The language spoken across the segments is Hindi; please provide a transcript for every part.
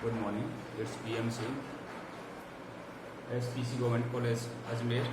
Good morning. It's PMC, SPC Government College, Ajmer.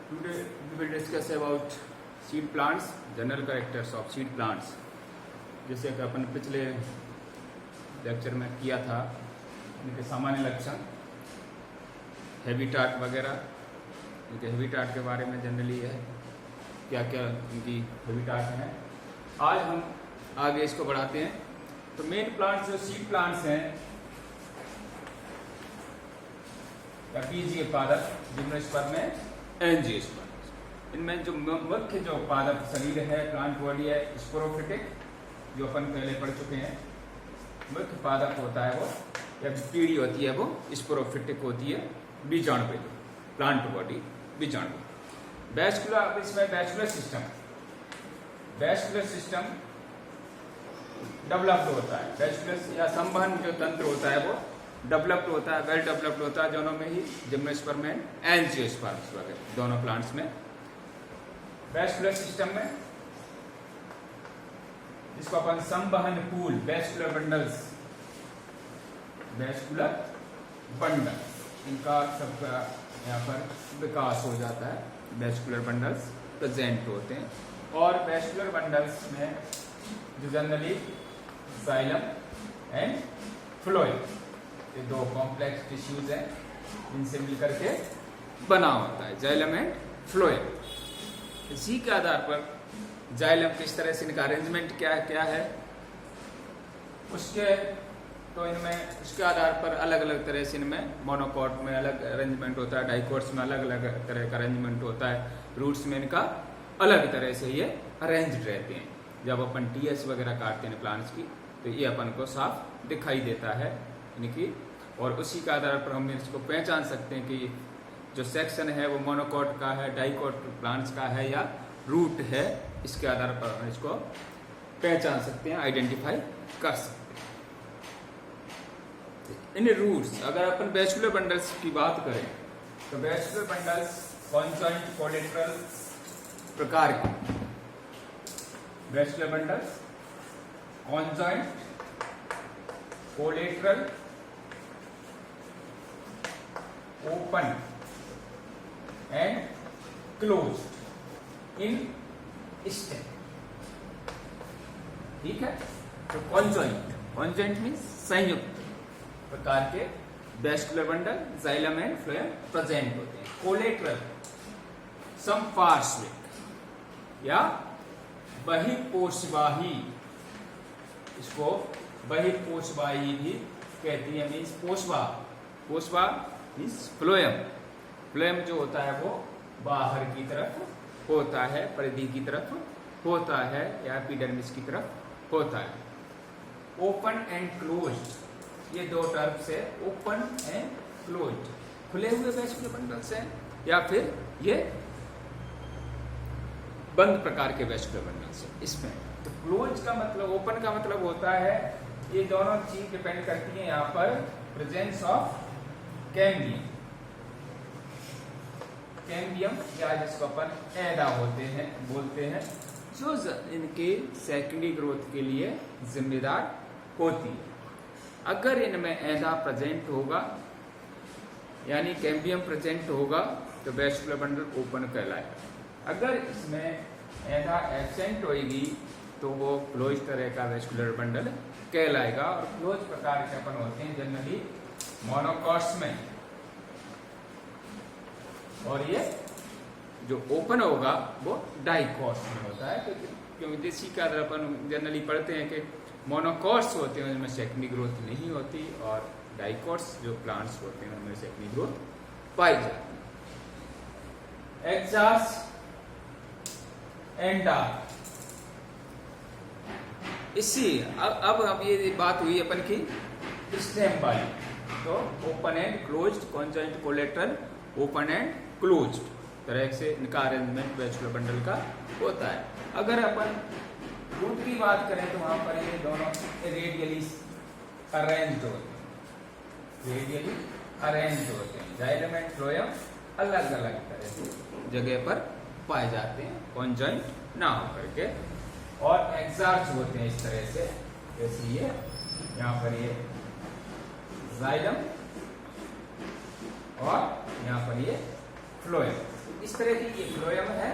Today we will discuss about seed plants, general characters of seed plants. जैसे कि अपन पिछले लेक्चर में किया था, इनके सामान्य लक्षण, हैबिटाट वगैरह, इनके हैबिटाट के बारे में जनरली है क्या क्या इनकी हैबिटाट हैं। आज हम आगे इसको बढ़ाते हैं। तो मेन प्लांट्स जो सीड प्लांट्स हैं या बीजीय पादप, जिम्नोस्पर्म में एंजियोस्पर्म, इनमें जो मुख्य जो पादप शरीर है, प्लांट बॉडी है, स्पोरोफिटिक, जो अपन पहले पढ़ चुके हैं। मुख्य पादप होता है वो या पीढ़ी होती है वो स्पोरोफिटिक होती है, बीजाणु पे प्लांट बॉडी बीजाणु। वैस्कुलर, इसमें वैस्कुलर सिस्टम डेवलप्ड होता है। वैस्कुलर या संवहन जो तंत्र होता है वो डेवलप्ड होता है, वेल डेवलप्ड होता है दोनों में ही, जिम्नोस्पर्म एंड एंजियोस्पर्म वगैरह दोनों प्लांट्स में। वैस्कुलर सिस्टम में जिसको अपन संवहन पूल, वैस्कुलर बंडल, इनका सबका यहाँ पर विकास हो जाता है। वैस्कुलर बंडल्स प्रेजेंट होते हैं और वैस्कुलर बंडल्स में जो जनरली जाइलम एंड फ्लोएम, ये दो कॉम्प्लेक्स टिश्यूज हैं जिनसे मिलकर के बना होता है जाइलम एंड फ्लोएम। इसी के आधार पर जाइलम किस तरह से, इनका अरेंजमेंट क्या है उसके, तो इनमें उसके आधार पर अलग अलग तरह से इनमें मोनोकॉट में अलग अरेंजमेंट होता है, डाइकोट्स में अलग अलग तरह का अरेंजमेंट होता है, रूट्स में इनका अलग तरह से ये अरेंज्ड रहते हैं। जब अपन टीएस वगैरह काटते हैं प्लांट्स की तो ये अपन को साफ दिखाई देता है इनकी, और उसी के आधार पर हम इसको पहचान सकते हैं कि जो सेक्शन है वो मोनोकॉट का है, डाइकोट प्लांट्स का है या रूट है। इसके आधार पर हम इसको पहचान सकते हैं, आइडेंटिफाई कर सकते हैं। इन रूट्स, अगर अपन वैस्कुलर बंडल्स की बात करें तो वैस्कुलर बंडल्स कॉन्जॉइंट कोलेटरल प्रकार के vascular bundles conjoint collateral open and closed in stem, ठीक है। तो कॉन्जॉइंट मीन्स संयुक्त प्रकार के vascular bundle xylem and phloem present होते हैं। कोलेटरल समपार्श्विक या बहिर्पोषवाही, इसको बहिर्पोषवाही भी कहती है, मीन्स पोषवा मीन्स फ्लोएम जो होता है वो बाहर की तरफ होता है, परिधि की तरफ होता है या एपिडर्मिस की तरफ होता है। ओपन एंड क्लोज्ड, ये दो टर्म्स है, ओपन एंड क्लोज्ड, खुले हुए वैस्कुलर बंडल्स हैं या फिर ये बंद प्रकार के वैस्कुलर बंडल्स हैं। इसमें तो क्लोज का मतलब, ओपन का मतलब होता है, ये दोनों चीज डिपेंड करती है यहाँ पर प्रेजेंस ऑफ कैम्बियम या जिसको अपन ऐदा बोलते हैं, जो इनके सेकेंडरी ग्रोथ के लिए जिम्मेदार होती है। अगर इनमें ऐदा प्रेजेंट होगा यानी कैम्बियम प्रेजेंट होगा तो वैस्कुलर बंडल ओपन कहलाएगा। अगर इसमें ऐदा एब्सेंट होगी तो वो क्लोज तरह का वैस्कुलर बंडल कहलाएगा। और क्लोज प्रकार के अपन होते हैं जनरली मोनोकॉट्स में, और ये जो ओपन होगा वो डाइकॉट्स में होता है, क्योंकि इसी का अपन जनरली पढ़ते हैं कि मोनोकॉट्स होते हैं उनमें सेकेंडरी ग्रोथ नहीं होती, और डाइकॉट्स जो प्लांट्स होते हैं उनमें सेकेंडरी ग्रोथ पाई जाती है। एक्सास एंड इसी अब ये बात हुई अपन की स्टेम वाली, तो open and closed, conjoint collateral open and closed तरह से इनका अरेंजमेंट वैस्कुलर बंडल का होता है। अगर अपन रूट की बात करें तो वहां पर ये दोनों रेडियली अरेंज होते हैं, जाइलम एंड फ्लोएम अलग अलग तरह से जगह पर पाए जाते हैं, कॉन्जॉइंट ना होकर के, और एक्सार्च होते हैं इस तरह से, जैसे ये यहाँ पर ये जाइलम और यहाँ पर ये फ्लोएम। इस तरह की ये फ्लोएम है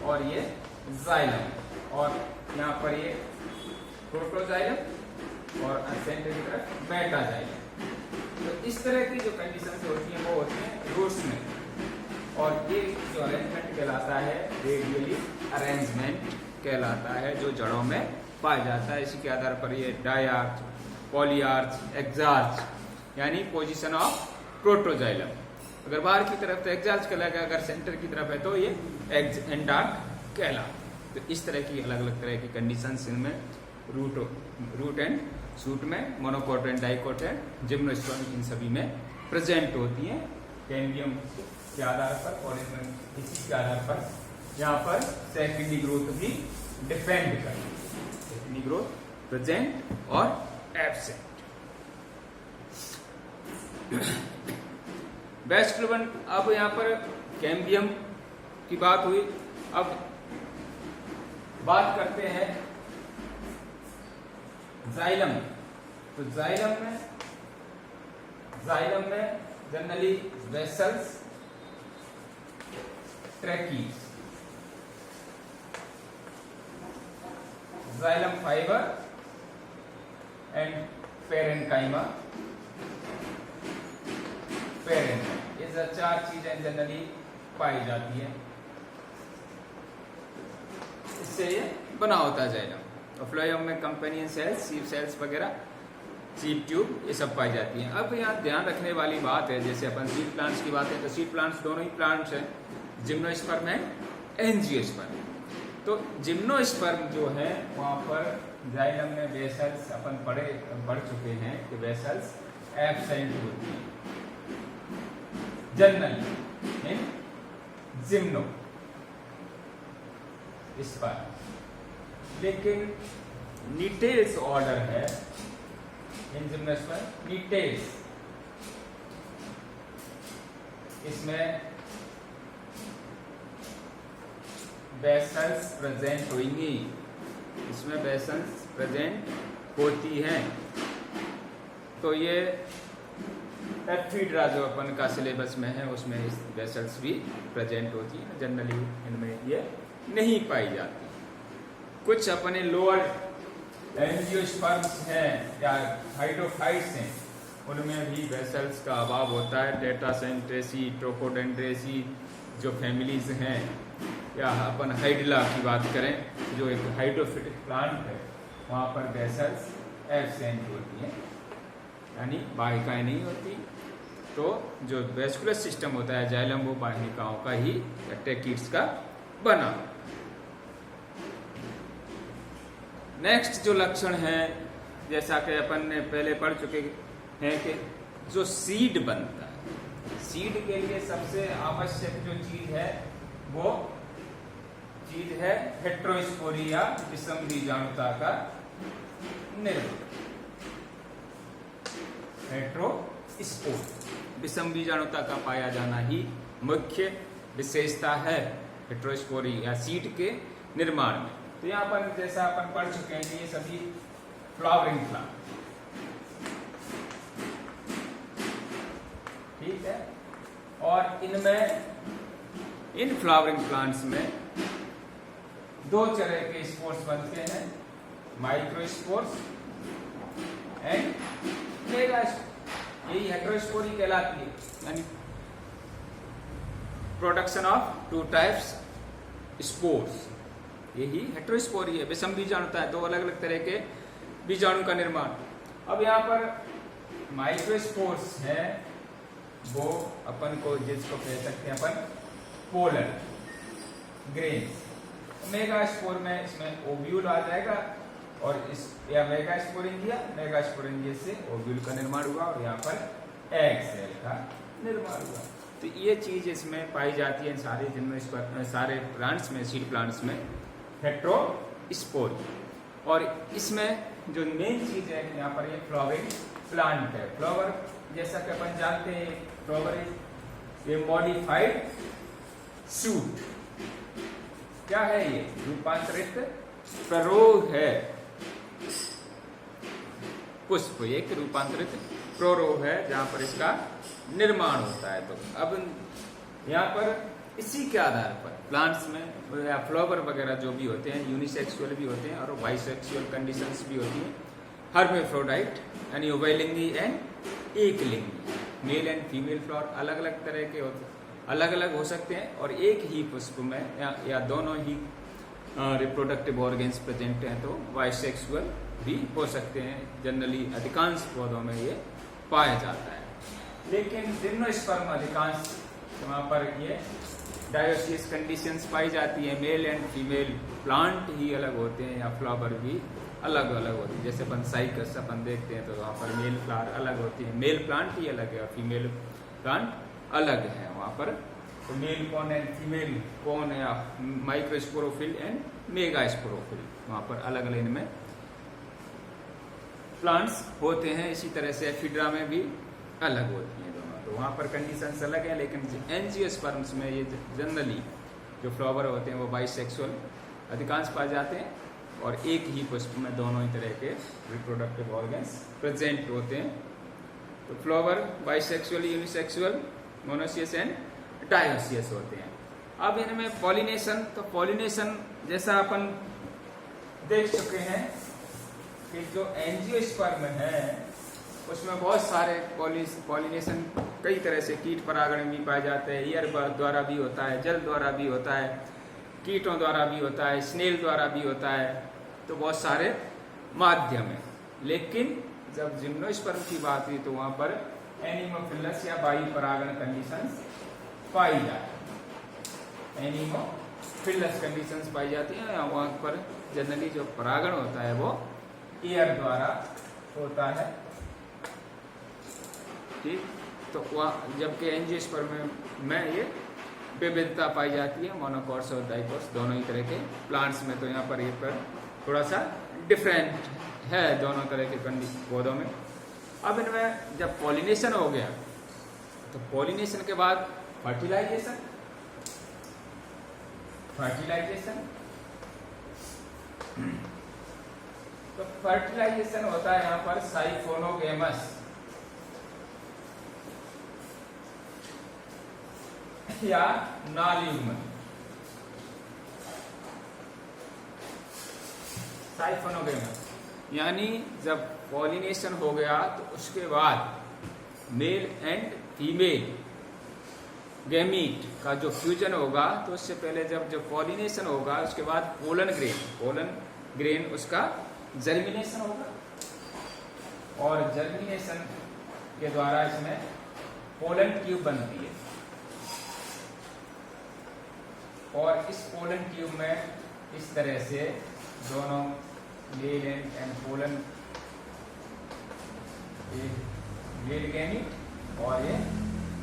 और ये जाइलम, और यहाँ पर ये प्रोटोजाइलम और सेंटर की तरफ मेटाजाइलम। तो इस तरह की जो कंडीशन होती हैं वो होती हैं रूट्स में, और ये जो अरेंजमेंट कहलाता है रेडियली अरेंजमेंट कहलाता है, जो जड़ों में पाया जाता है। इसी के आधार पर ये डायआर्च, पॉलीआर्च, एक्सार्च, यानी पोजीशन ऑफ प्रोटोजाइलम। अगर बाहर की तरफ तो एक्सार्च कहलाएगा, अगर सेंटर की तरफ है तो ये एंडार्क कहलाता। तो इस तरह की अलग अलग तरह की कंडीशंस इनमें रूट एंड शूट में, monocot and dicot and gymnosperm, इन सभी में प्रेजेंट होती हैं कैम्बियम के आधार पर, और इसमें इसी के आधार पर यहाँ पर सेकेंडरी ग्रोथ भी डिपेंड करती है। सेकेंडरी ग्रोथ प्रेजेंट और एब्सेंट। बेस्ट वन, अब यहाँ पर कैम्बियम की बात हुई, अब बात करते हैं जाइलम। तो जाइलम में generally vessels, tracheids, xylem fibre and parenchyma. ये चार चीजें जनरली पाई जाती है, इससे ये बना होता है जाइलम। और फ्लोएम में कंपेनियन सेल्स, सीव सेल्स वगैरह, सीड ट्यूब, ये सब पाई जाती हैं। अब यहाँ ध्यान रखने वाली बात है, जैसे अपन सीड प्लांट्स की बात है, तो सीड प्लांट्स दोनों ही प्लांट्स हैं, जिम्नोस्पर्म एंड एंजियोस्पर्म। तो जिम्नोस्पर्म जो है वहाँ पर जाइलम में वेसल्स अपन पढ़ चुके हैं कि वेसल्स एब्सेंट होती है जनरली इन जिम्नो स्पर्म, लेकिन नीटेल्स ऑर्डर है इन जिम्नोस्पर्म, नीटेल्स, इसमें वेसल्स प्रेजेंट होंगी, इसमें वेसल्स प्रेजेंट होती हैं। तो ये एफीड्रा जो अपन का सिलेबस में है उसमें इस वेसल्स भी प्रेजेंट होती है, जनरली इनमें ये नहीं पाई जाती। कुछ अपने लोअर एंजियोस्पर्म्स हैं या हाइड्रोफाइट्स हैं, उनमें भी वेसल्स का अभाव होता है। डेटासेंट्रेसी, ट्रोकोडेंड्रेसी जो फैमिलीज हैं, या अपन हाइड्रिला की बात करें जो एक हाइड्रोफिटिक प्लांट है, वहाँ पर वेसल्स एब्सेंट होती हैं, यानी वाहिकाएं नहीं होती। तो जो वेस्कुलर सिस्टम होता है जाइलम, वो वाहिकाओं का ही, ट्रैकीड्स का बना। नेक्स्ट जो लक्षण है, जैसा कि अपन ने पहले पढ़ चुके हैं कि जो सीड बनता है, सीड के लिए सबसे आवश्यक जो चीज है वो चीज है हेट्रोस्पोरिया, विषम बीजाणुता का निर्माण। हेट्रोस्पोर, विषम बीजाणुता का पाया जाना ही मुख्य विशेषता है हेट्रोस्पोरी या सीड के निर्माण में। तो यहाँ पर जैसा अपन पढ़ चुके हैं कि ये सभी फ्लावरिंग प्लांट, ठीक है, और इनमें, इन फ्लावरिंग प्लांट्स में दो तरह के स्पोर्स बनते हैं, माइक्रोस्पोर्स एंड मेगास्पोर। यही हेट्रोस्पोरी कहलाती है, यानी production of two types spores, यही हेट्रोस्पोरी है। विषम बीजाणुता है, दो अलग अलग तरह के बीजाणु का निर्माण। अब यहाँ पर माइक्रोस्पोर्स है, वो अपन को जिसको कह सकते हैं अपन पोलन ग्रेन्स। मेगास्पोर में इसमें ओव्यूल आ जाएगा, और इस या मेगास्पोरेंजिया, मेगास्पोरेंजिया से ओव्यूल का निर्माण हुआ और यहाँ पर एग सेल का निर्माण हुआ। तो ये चीज इसमें पाई जाती है सारे जिनमें, सारे प्लांट्स में, सीड प्लांट्स में हेट्रोस्पोर। और इसमें जो मेन चीज है यहाँ पर ये फ्लावरिंग प्लांट है। फ्लावर जैसा कि अपन जानते हैं, फ्लावर ये मॉडिफाइड शूट, क्या है ये? रूपांतरित प्ररोग है। पुष्प, एक रूपांतरित प्रोरोग है जहाँ पर इसका निर्माण होता है। तो अब यहाँ पर इसी के आधार पर प्लांट्स में या फ्लावर वगैरह जो भी होते हैं यूनिसेक्सुअल भी होते हैं और बाइसेक्सुअल कंडीशंस भी होती हैं। हर्मेफ्रोडाइट यानी उभयलिंगी एंड एकलिंगी, मेल एंड फीमेल फ्लावर अलग अलग तरह के होते हैं, अलग अलग हो सकते हैं और एक ही पुष्प में या दोनों ही रिप्रोडक्टिव ऑर्गन्स प्रेजेंट हैं तो बाइसेक्सुअल भी हो सकते हैं। जनरली अधिकांश पौधों में ये पाया जाता है, लेकिन जिम्नोस्पर्म अधिकांश वहाँ पर ये डायोसियस कंडीशंस पाई जाती है। मेल एंड फीमेल प्लांट ही अलग होते हैं या फ्लावर भी अलग अलग होती है। जैसे अपन साइकस अपन देखते हैं तो वहाँ पर मेल फ्लावर अलग होती है, मेल प्लांट ही अलग है और फीमेल प्लांट अलग है वहाँ पर। तो मेल कौन है, फीमेल कौन है, माइक्रोस्पोरोफिल एंड मेगास्पोरोफिल वहाँ पर अलग अलग इनमें प्लांट्स होते हैं। इसी तरह से एफिड्रा में भी अलग होती हैं दोनों, तो वहाँ पर कंडीशंस अलग है। लेकिन एंजियोस्पर्म्स में ये जनरली जो फ्लावर होते हैं वो बाइसेक्सुअल अधिकांश पाए जाते हैं और एक ही पुष्प में दोनों ही तरह के रिप्रोडक्टिव ऑर्गन्स प्रेजेंट होते हैं। तो flower bisexual, unisexual, monoecious and dioecious होते हैं। अब इनमें पॉलिनेशन, तो पॉलिनेशन जैसा अपन देख चुके हैं कि जो एंजियोस्पर्म है उसमें बहुत सारे पॉलिनेशन कई तरह से कीट परागण भी पाए जाते हैं। एयर द्वारा भी होता है, जल द्वारा भी होता है, कीटों द्वारा भी होता है, स्नेल द्वारा भी होता है, तो बहुत सारे माध्यम है। लेकिन जब जिम्नोस्पर्म की बात हुई तो वहाँ पर एनिमोफिलस या बाई परागण कंडीशंस पाई जाती है। एनिमोफिलस कंडीशंस पाई जाती है। वहाँ पर जनरली जो परागण होता है वो एयर द्वारा होता है, ठीक। तो वहाँ जबकि एंजियोस्पर्म में ये विविधता पाई जाती है, मोनोकॉट्स और डाइकोट्स दोनों ही तरह के प्लांट्स में। तो यहाँ पर ये पर थोड़ा सा डिफरेंट है दोनों तरह के पौधों में। अब इनमें जब पॉलिनेशन हो गया तो पॉलिनेशन के बाद फर्टिलाइजेशन तो फर्टिलाइजेशन होता है यहाँ पर साइफोनोगेमस या नालियुग्मन। साइफोनोगेमस यानी जब पॉलिनेशन हो गया तो उसके बाद मेल एंड फीमेल गैमीट का जो फ्यूजन होगा, तो उससे पहले जब पॉलिनेशन होगा उसके बाद पोलन ग्रेन उसका जर्मिनेशन होगा और जर्मिनेशन के द्वारा इसमें पोलन ट्यूब बनती है और इस पोलन ट्यूब में इस तरह से दोनों male and pollen male gamete और ये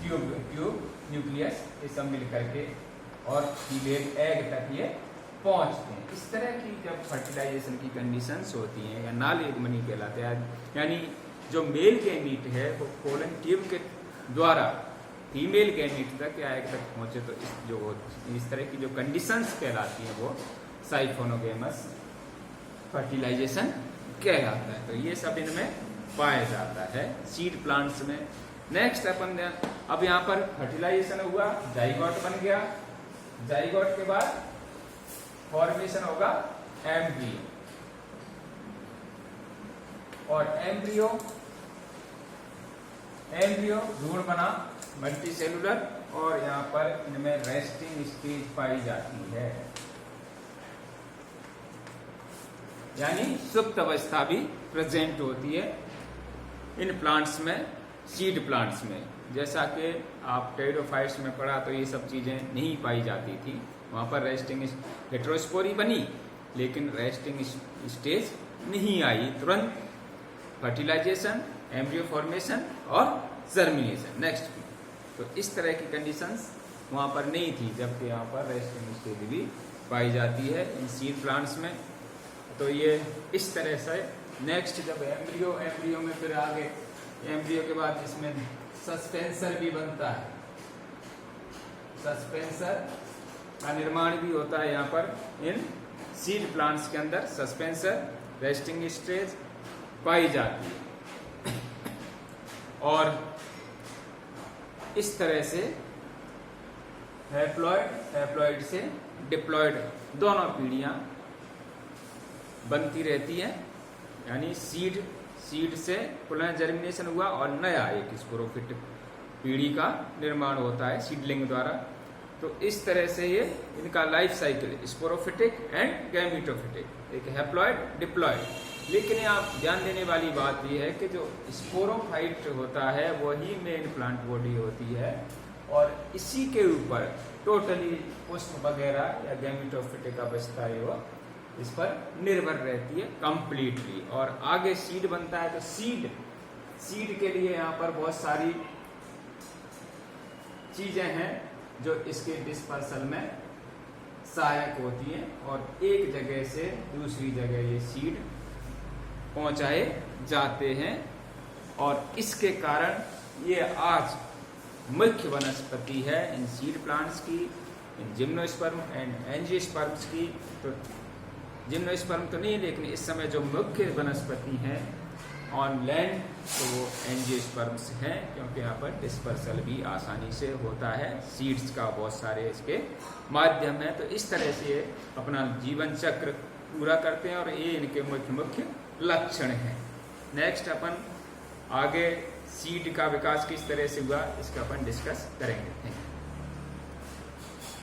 ट्यूब न्यूक्लियस ये सब मिल करके और फीमेल एग तक ये पहुंचते हैं। इस तरह की जब फर्टिलाइजेशन की कंडीशंस होती हैं या नालियुग्मनी कहलाते हैं, यानी जो मेल गैमीट है वो पोलन ट्यूब के द्वारा फीमेल गैमीट तक या एग तक पहुंचे, तो इस तरह की जो कंडीशंस कहलाती हैं वो साइफोनोगेमस फर्टिलाइजेशन कहलाता है। तो ये सब इनमें पाया जाता है सीड प्लांट्स में। नेक्स्ट अपन अब यहाँ पर फर्टिलाइजेशन हुआ, जाइगोट बन गया, जाइगोट के बाद फॉर्मेशन होगा एम्ब्रियो और एम्ब्रियो भ्रूण बना मल्टीसेलुलर और यहाँ पर इनमें रेस्टिंग स्टेज पाई जाती है, यानी सुप्त अवस्था भी प्रेजेंट होती है इन प्लांट्स में, सीड प्लांट्स में। जैसा कि आप टेरिडोफाइट्स में पढ़ा तो ये सब चीजें नहीं पाई जाती थी, वहां पर रेस्टिंग हेटेरोस्पोरी बनी लेकिन रेस्टिंग स्टेज नहीं आई, तुरंत फर्टिलाइजेशन, एम्ब्रियो फॉर्मेशन और जर्मिनेशन नेक्स्ट। तो इस तरह की कंडीशंस वहां पर नहीं थी, जबकि यहाँ पर रेस्टिंग स्टेज भी पाई जाती है इन सीड प्लांट्स में। तो ये इस तरह से नेक्स्ट जब एम्ब्रियो में फिर आगे एम्ब्रियो के बाद इसमें सस्पेंसर भी बनता है, सस्पेंसर का निर्माण भी होता है यहाँ पर इन सीड प्लांट्स के अंदर। सस्पेंसर रेस्टिंग स्टेज पाई जाती है। और इस तरह से हैप्लॉइड से डिप्लॉइड दोनों पीढ़ियां बनती रहती है, यानी सीड से पुनः जर्मिनेशन हुआ और नया एक स्पोरोफिट पीढ़ी का निर्माण होता है सीडलिंग द्वारा। तो इस तरह से ये इनका लाइफ साइकिल स्पोरोफिटिक एंड गैमीटोफिटिक, एक हैप्लॉइड डिप्लॉइड। लेकिन यहाँ ध्यान देने वाली बात यह है कि जो स्पोरोफाइट होता है वही मेन प्लांट बॉडी होती है और इसी के ऊपर टोटली पुष्प वगैरह या गैमीटोफिटिक अवस्था है वो इस पर निर्भर रहती है कंप्लीटली। और आगे सीड बनता है तो सीड के लिए यहाँ पर बहुत सारी चीजें हैं जो इसके डिस्पर्सल में सहायक होती हैं और एक जगह से दूसरी जगह ये सीड पहुंचाए जाते हैं और इसके कारण ये आज मुख्य वनस्पति है इन सीड प्लांट्स की, इन जिम्नोस्पर्म एंड एंजियोस्पर्म्स की। तो जिम्नोस्पर्म तो नहीं, लेकिन इस समय जो मुख्य वनस्पति हैं ऑन लैंड तो वो एंजियोस्पर्म्स हैं, क्योंकि यहाँ पर डिस्पर्सल भी आसानी से होता है, सीड्स का बहुत सारे इसके माध्यम है। तो इस तरह से ये अपना जीवन चक्र पूरा करते हैं और ये इनके मुख्य लक्षण हैं। नेक्स्ट अपन आगे सीड का विकास किस तरह से हुआ इसका अपन डिस्कस करेंगे। Thank you.